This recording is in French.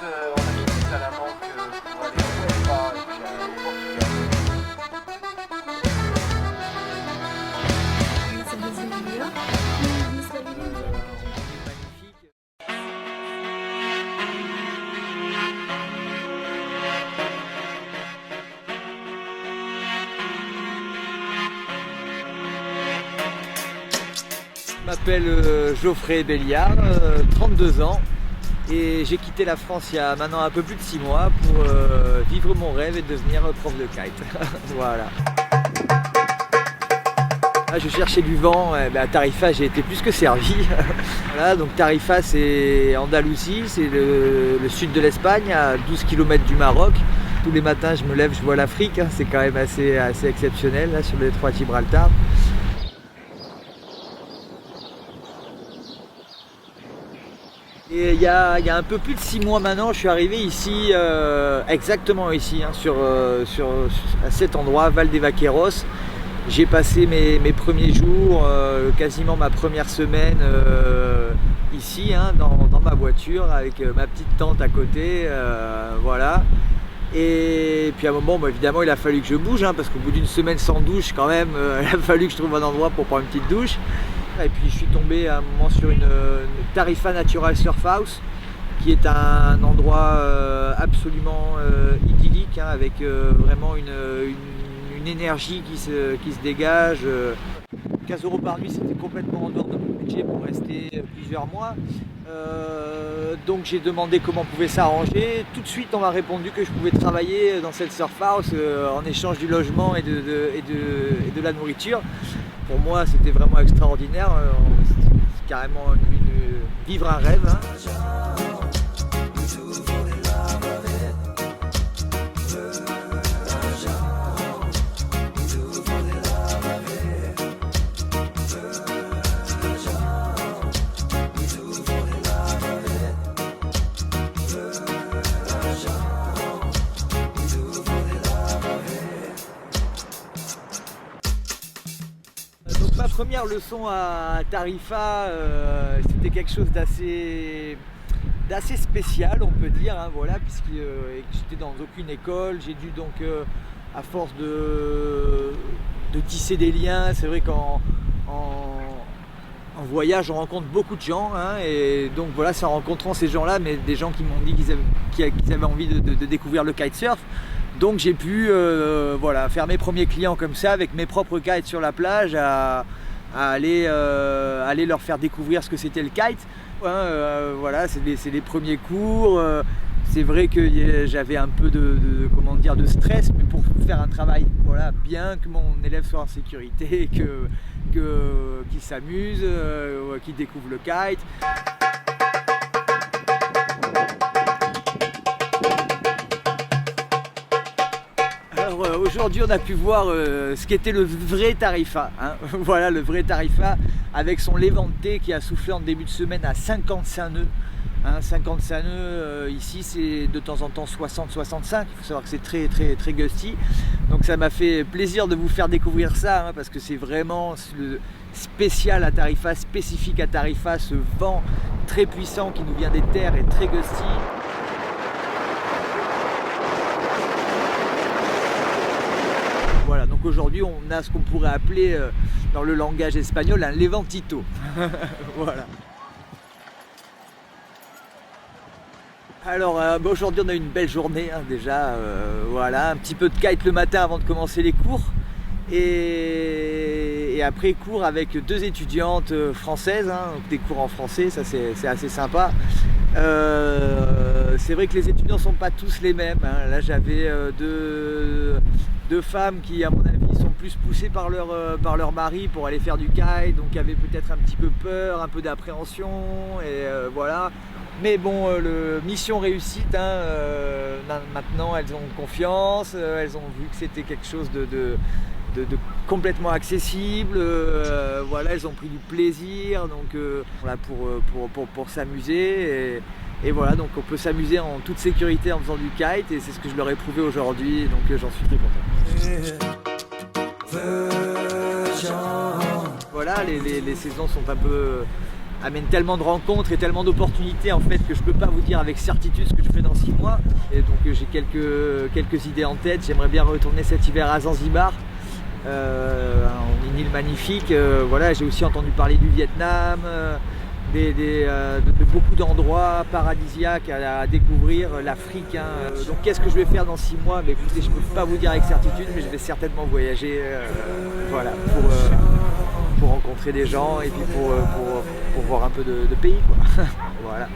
on a mis tout à la banque pour aller au Spa et puis au Portugal. Ça deuxième lieu. Nous stabilisons. Magnifique. Je m'appelle Geoffrey Béliard, 32 ans, et j'ai quitté la France il y a maintenant un peu plus de 6 mois pour vivre mon rêve et devenir prof de kite. Voilà. Là, je cherchais du vent, à Tarifa j'ai été plus que servi. Voilà, donc Tarifa c'est Andalousie, c'est le sud de l'Espagne, à 12 km du Maroc. Tous les matins je me lève, je vois l'Afrique, hein, c'est quand même assez exceptionnel là, sur le détroit de Gibraltar. Et il y a un peu plus de 6 mois maintenant, je suis arrivé ici, exactement ici, hein, à cet endroit, Val des Vaqueros. J'ai passé mes premiers jours, quasiment ma première semaine ici, hein, dans ma voiture, avec ma petite tente à côté, voilà. Et puis à un moment, évidemment, il a fallu que je bouge, hein, parce qu'au bout d'une semaine sans douche, quand même, il a fallu que je trouve un endroit pour prendre une petite douche. Et puis je suis tombé à un moment sur une Tarifa Natural Surf House, qui est un endroit absolument idyllique, hein, avec vraiment une énergie qui se dégage. 15 € par nuit, c'était complètement en dehors de mon budget pour rester plusieurs mois. Donc j'ai demandé comment on pouvait s'arranger. Tout de suite, on m'a répondu que je pouvais travailler dans cette surf house en échange du logement et de la nourriture. Pour moi, c'était vraiment extraordinaire. C'est carrément vivre un rêve. Hein. Donc ma première leçon à Tarifa, c'était quelque chose d'assez spécial, on peut dire, hein, voilà, puisque j'étais dans aucune école. J'ai dû donc, à force de tisser des liens, c'est vrai qu'en voyage on rencontre beaucoup de gens, hein, et donc voilà, c'est en rencontrant ces gens-là, mais des gens qui m'ont dit qu'ils avaient envie de découvrir le kitesurf. Donc j'ai pu voilà, faire mes premiers clients comme ça, avec mes propres kites sur la plage, à aller leur faire découvrir ce que c'était le kite. Hein, voilà, c'est les premiers cours. C'est vrai que j'avais un peu de stress, mais pour faire un travail voilà, bien, que mon élève soit en sécurité, qu'il s'amuse, qu'il découvre le kite. Aujourd'hui, on a pu voir ce qu'était le vrai Tarifa, hein. Voilà, le vrai Tarifa, avec son Levante qui a soufflé en début de semaine à 55 nœuds. Hein, 55 nœuds, ici c'est de temps en temps 60-65, il faut savoir que c'est très gusty. Donc ça m'a fait plaisir de vous faire découvrir ça, hein, parce que c'est vraiment le spécial à Tarifa, spécifique à Tarifa, ce vent très puissant qui nous vient des terres et très gusty. Voilà, donc aujourd'hui on a ce qu'on pourrait appeler dans le langage espagnol un levantito. Voilà. Alors aujourd'hui on a une belle journée, hein, déjà, voilà, un petit peu de kite le matin avant de commencer les cours. Et après cours avec 2 étudiantes françaises, hein, donc des cours en français, ça c'est assez sympa. C'est vrai que les étudiants ne sont pas tous les mêmes, hein. Là j'avais deux femmes qui à mon avis sont plus poussées par leur mari pour aller faire du kite, donc avaient peut-être un petit peu peur, un peu d'appréhension, et voilà. Mais bon, mission réussite, hein, maintenant elles ont confiance, elles ont vu que c'était quelque chose de complètement accessible, voilà, elles ont pris du plaisir, donc voilà, pour s'amuser, et voilà, donc on peut s'amuser en toute sécurité en faisant du kite, et c'est ce que je leur ai prouvé aujourd'hui, donc j'en suis très content. Voilà, les saisons sont un peu amène tellement de rencontres et tellement d'opportunités en fait que je peux pas vous dire avec certitude ce que je ferai dans 6 mois. Et donc j'ai quelques idées en tête. J'aimerais bien retourner cet hiver à Zanzibar, une île magnifique. Voilà, j'ai aussi entendu parler du Vietnam, de beaucoup d'endroits paradisiaques à découvrir, l'Afrique. Donc qu'est-ce que je vais faire dans 6 mois? Mais écoutez, je ne peux pas vous dire avec certitude, mais je vais certainement voyager voilà, pour rencontrer des gens et puis pour voir un peu de pays, quoi. Voilà.